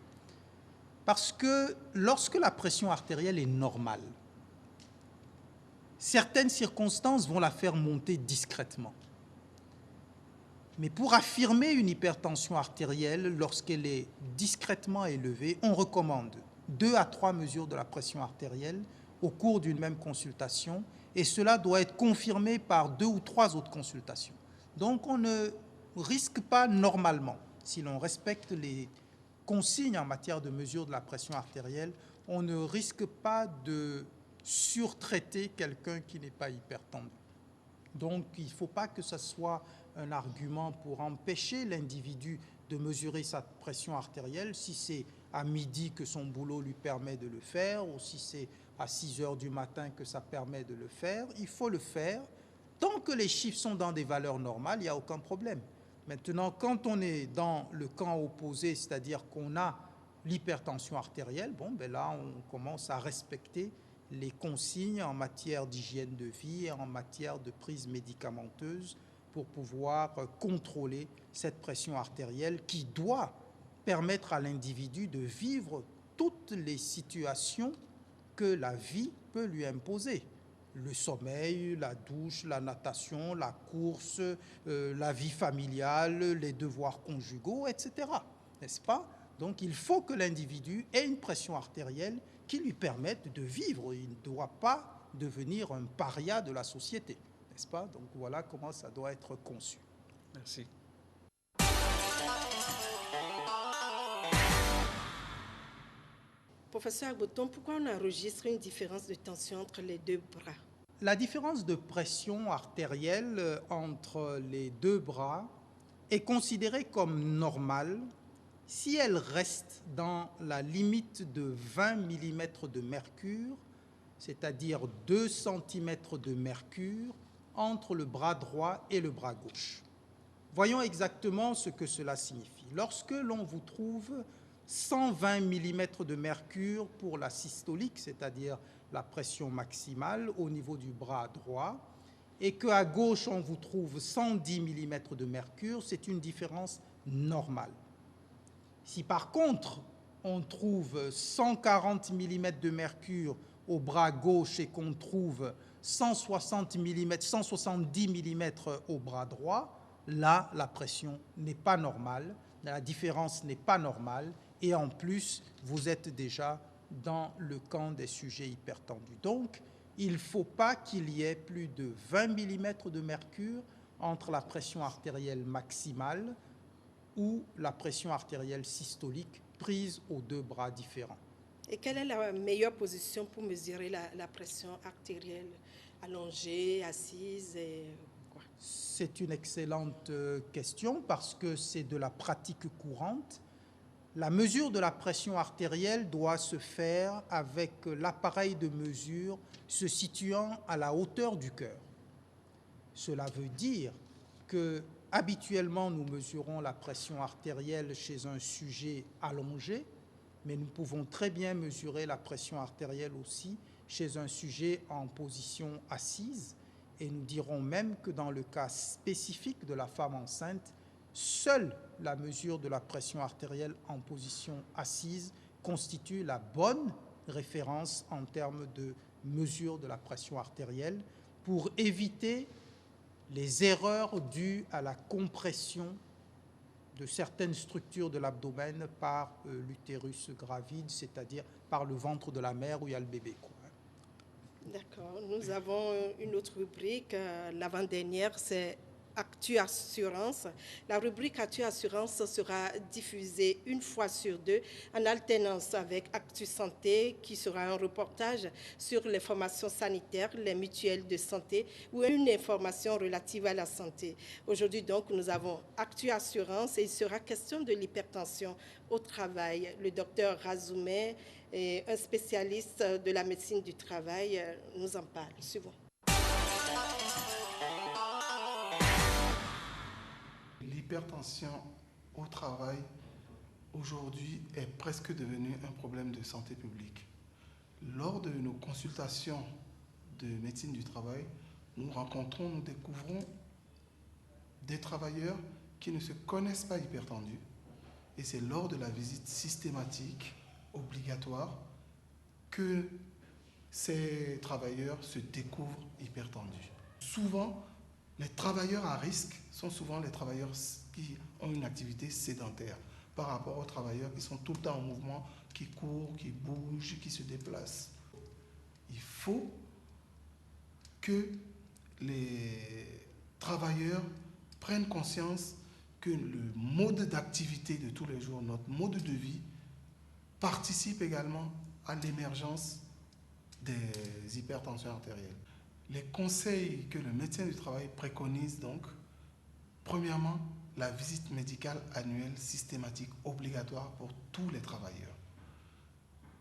parce que lorsque la pression artérielle est normale, certaines circonstances vont la faire monter discrètement. Mais pour affirmer une hypertension artérielle, lorsqu'elle est discrètement élevée, on recommande 2 à 3 mesures de la pression artérielle au cours d'une même consultation, et cela doit être confirmé par 2 ou 3 autres consultations. Donc on ne risque pas normalement, si l'on respecte les consignes en matière de mesure de la pression artérielle, on ne risque pas de surtraiter quelqu'un qui n'est pas hypertendu. Donc il ne faut pas que ce soit un argument pour empêcher l'individu de mesurer sa pression artérielle, si c'est à midi que son boulot lui permet de le faire, ou si c'est à 6 heures du matin que ça permet de le faire. Il faut le faire. Tant que les chiffres sont dans des valeurs normales, il n'y a aucun problème. Maintenant, quand on est dans le camp opposé, c'est-à-dire qu'on a l'hypertension artérielle, bon, ben là, on commence à respecter les consignes en matière d'hygiène de vie et en matière de prise médicamenteuse pour pouvoir contrôler cette pression artérielle qui doit permettre à l'individu de vivre toutes les situations que la vie peut lui imposer. Le sommeil, la douche, la natation, la course, la vie familiale, les devoirs conjugaux, etc. N'est-ce pas? Donc il faut que l'individu ait une pression artérielle qui lui permette de vivre. Il ne doit pas devenir un paria de la société. N'est-ce pas? Donc voilà comment ça doit être conçu. Merci. Professeur Agboton, pourquoi on enregistre une différence de tension entre les deux bras? La différence de pression artérielle entre les deux bras est considérée comme normale si elle reste dans la limite de 20 mm de mercure, c'est-à-dire 2 cm de mercure, entre le bras droit et le bras gauche. Voyons exactement ce que cela signifie. Lorsque l'on vous trouve 120 mm de mercure pour la systolique, c'est-à-dire la pression maximale au niveau du bras droit, et qu'à gauche on vous trouve 110 mm de mercure, c'est une différence normale. Si par contre on trouve 140 mm de mercure au bras gauche et qu'on trouve 170 mm au bras droit, là la pression n'est pas normale, la différence n'est pas normale, et en plus vous êtes déjà dans le camp des sujets hypertendus. Donc il ne faut pas qu'il y ait plus de 20 mm de mercure entre la pression artérielle maximale ou la pression artérielle systolique prise aux deux bras différents. Et quelle est la meilleure position pour mesurer la pression artérielle? Allongée, assise et quoi? C'est une excellente question parce que c'est de la pratique courante. La mesure de la pression artérielle doit se faire avec l'appareil de mesure se situant à la hauteur du cœur. Cela veut dire que habituellement nous mesurons la pression artérielle chez un sujet allongé, mais nous pouvons très bien mesurer la pression artérielle aussi chez un sujet en position assise, et nous dirons même que dans le cas spécifique de la femme enceinte, seule la mesure de la pression artérielle en position assise constitue la bonne référence en termes de mesure de la pression artérielle pour éviter les erreurs dues à la compression de certaines structures de l'abdomen par l'utérus gravide, c'est-à-dire par le ventre de la mère où il y a le bébé. D'accord. Nous avons une autre rubrique, l'avant-dernière, c'est Actu Assurance. La rubrique Actu Assurance sera diffusée une fois sur deux en alternance avec Actu Santé, qui sera un reportage sur les formations sanitaires, les mutuelles de santé ou une information relative à la santé. Aujourd'hui, donc, nous avons Actu Assurance et il sera question de l'hypertension au travail. Le docteur Razoumé, un spécialiste de la médecine du travail, nous en parle. Suivons. L'hypertension au travail, aujourd'hui, est presque devenue un problème de santé publique. Lors de nos consultations de médecine du travail, nous découvrons des travailleurs qui ne se connaissent pas hypertendus. Et c'est lors de la visite systématique, obligatoire, que ces travailleurs se découvrent hypertendus. Souvent, les travailleurs à risque sont souvent les travailleurs qui ont une activité sédentaire par rapport aux travailleurs qui sont tout le temps en mouvement, qui courent, qui bougent, qui se déplacent. Il faut que les travailleurs prennent conscience que le mode d'activité de tous les jours, notre mode de vie, participe également à l'émergence des hypertensions artérielles. Les conseils que le médecin du travail préconise donc, premièrement, la visite médicale annuelle systématique obligatoire pour tous les travailleurs.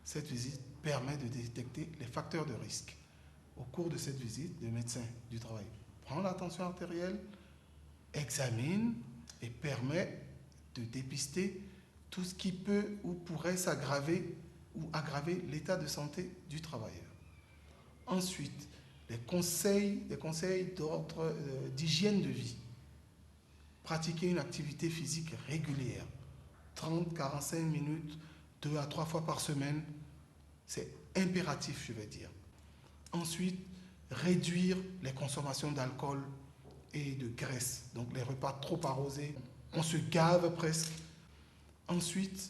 Cette visite permet de détecter les facteurs de risque. Au cours de cette visite, le médecin du travail prend la tension artérielle, examine et permet de dépister tout ce qui peut ou pourrait s'aggraver ou aggraver l'état de santé du travailleur. Ensuite, les conseils d'ordre d'hygiène de vie. Pratiquer une activité physique régulière, 30-45 minutes, 2 à 3 fois par semaine, c'est impératif, je vais dire. Ensuite, réduire les consommations d'alcool et de graisse, donc les repas trop arrosés, on se gave presque. Ensuite,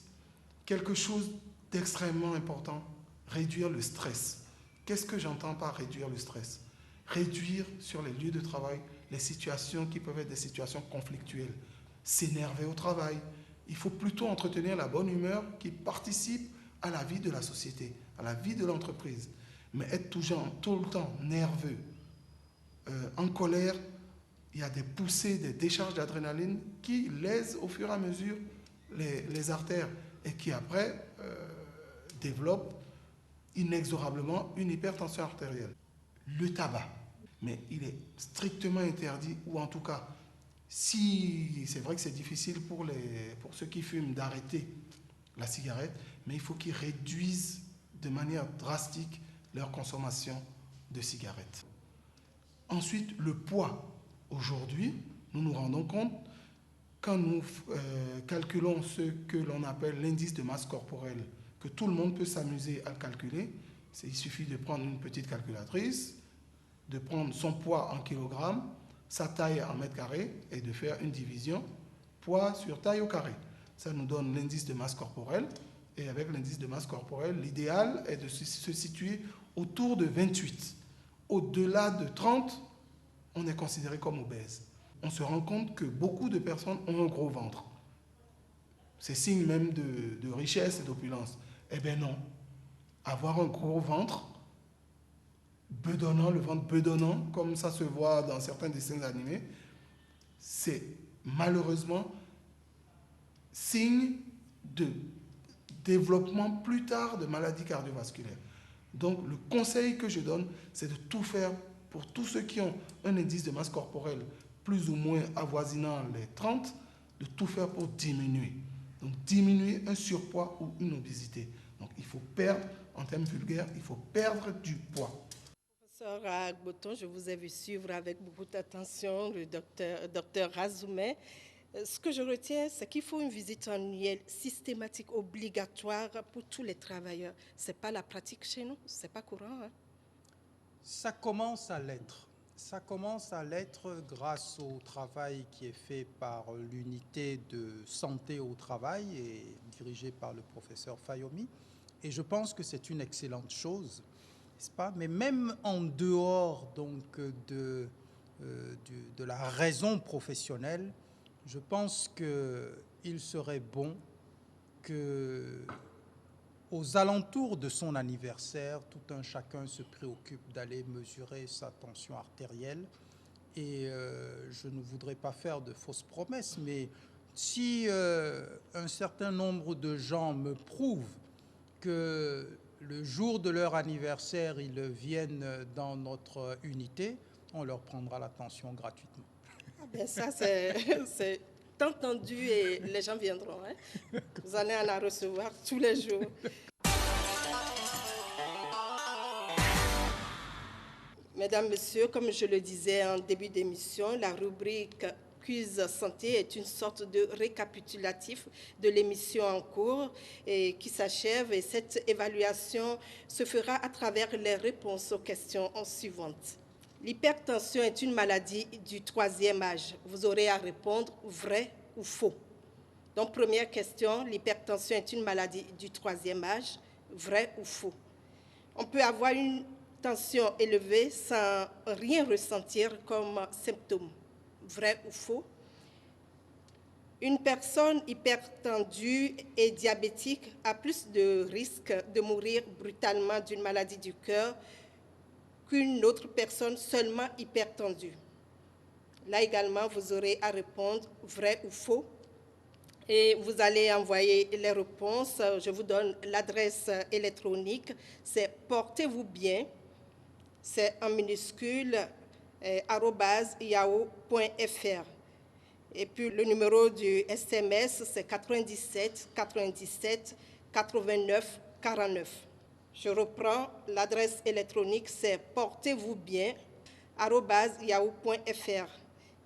quelque chose d'extrêmement important, réduire le stress. Qu'est-ce que j'entends par réduire le stress? Réduire sur les lieux de travail les situations qui peuvent être des situations conflictuelles. S'énerver au travail. Il faut plutôt entretenir la bonne humeur qui participe à la vie de la société, à la vie de l'entreprise. Mais être tout le temps nerveux, en colère, il y a des poussées, des décharges d'adrénaline qui lèsent au fur et à mesure les artères et qui après développent inexorablement une hypertension artérielle. Le tabac, mais il est strictement interdit, ou en tout cas, si c'est vrai que c'est difficile pour ceux qui fument d'arrêter la cigarette, mais il faut qu'ils réduisent de manière drastique leur consommation de cigarettes. Ensuite, le poids. Aujourd'hui, nous nous rendons compte, quand nous calculons ce que l'on appelle l'indice de masse corporelle, que tout le monde peut s'amuser à calculer, il suffit de prendre une petite calculatrice, de prendre son poids en kilogrammes, sa taille en mètres carrés et de faire une division poids sur taille au carré. Ça nous donne l'indice de masse corporelle. Et avec l'indice de masse corporelle, l'idéal est de se situer autour de 28. Au-delà de 30, on est considéré comme obèse. On se rend compte que beaucoup de personnes ont un gros ventre. C'est signe même de richesse et d'opulence. Eh bien non. Avoir un gros ventre, bedonnant, le ventre bedonnant, comme ça se voit dans certains dessins animés, c'est malheureusement signe de développement plus tard de maladies cardiovasculaires. Donc le conseil que je donne, c'est de tout faire pour tous ceux qui ont un indice de masse corporelle plus ou moins avoisinant les 30, de tout faire pour diminuer. Donc diminuer un surpoids ou une obésité. Donc il faut perdre, en termes vulgaires, il faut perdre du poids. Professeur Agboton, je vous ai vu suivre avec beaucoup d'attention le docteur Razoumé. Ce que je retiens, c'est qu'il faut une visite annuelle systématique, obligatoire pour tous les travailleurs. Ce n'est pas la pratique chez nous, ce n'est pas courant. Hein? Ça commence à l'être. Ça commence à l'être grâce au travail qui est fait par l'unité de santé au travail et dirigée par le professeur Fayomi. Et je pense que c'est une excellente chose, n'est-ce pas? Mais même en dehors donc, de la raison professionnelle, je pense qu'il serait bon qu'aux alentours de son anniversaire, tout un chacun se préoccupe d'aller mesurer sa tension artérielle. Et je ne voudrais pas faire de fausses promesses, mais si un certain nombre de gens me prouvent que le jour de leur anniversaire, ils viennent dans notre unité, on leur prendra la tension gratuitement. Bien, ça, c'est entendu et les gens viendront. Hein? Vous allez en recevoir tous les jours. Mesdames, Messieurs, comme je le disais en début d'émission, la rubrique Quiz Santé est une sorte de récapitulatif de l'émission en cours et qui s'achève. Et cette évaluation se fera à travers les réponses aux questions suivantes. L'hypertension est une maladie du 3e âge. Vous aurez à répondre vrai ou faux. Donc, première question, l'hypertension est une maladie du 3e âge, vrai ou faux? On peut avoir une tension élevée sans rien ressentir comme symptôme, vrai ou faux? Une personne hypertendue et diabétique a plus de risques de mourir brutalement d'une maladie du cœur qu'une autre personne seulement hypertendue. Là également, vous aurez à répondre vrai ou faux. Et vous allez envoyer les réponses. Je vous donne l'adresse électronique. C'est portez-vous bien. C'est en minuscule @yahoo.fr. Et puis le numéro du SMS, c'est 97 97 89 49. Je reprends, l'adresse électronique, c'est portez-vous bien @yahoo.fr.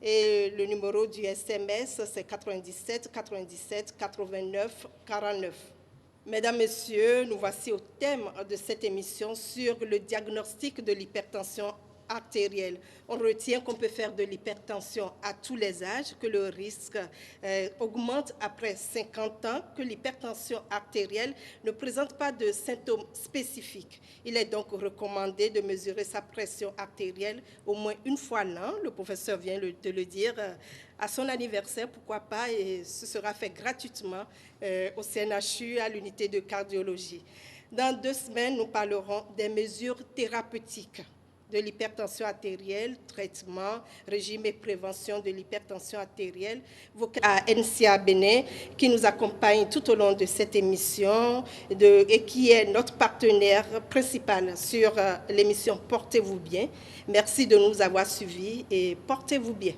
Et le numéro du SMS, c'est 97 97 89 49. Mesdames, Messieurs, nous voici au thème de cette émission sur le diagnostic de l'hypertension artérielle. On retient qu'on peut faire de l'hypertension à tous les âges, que le risque augmente après 50 ans, que l'hypertension artérielle ne présente pas de symptômes spécifiques. Il est donc recommandé de mesurer sa pression artérielle au moins une fois l'an. Le professeur vient de le dire, à son anniversaire, pourquoi pas, et ce sera fait gratuitement au CNHU, à l'unité de cardiologie. Dans 2 semaines, nous parlerons des mesures thérapeutiques de l'hypertension artérielle, traitement, régime et prévention de l'hypertension artérielle, à NCA Bénin, qui nous accompagne tout au long de cette émission et qui est notre partenaire principal sur l'émission Portez-vous bien. Merci de nous avoir suivis et portez-vous bien.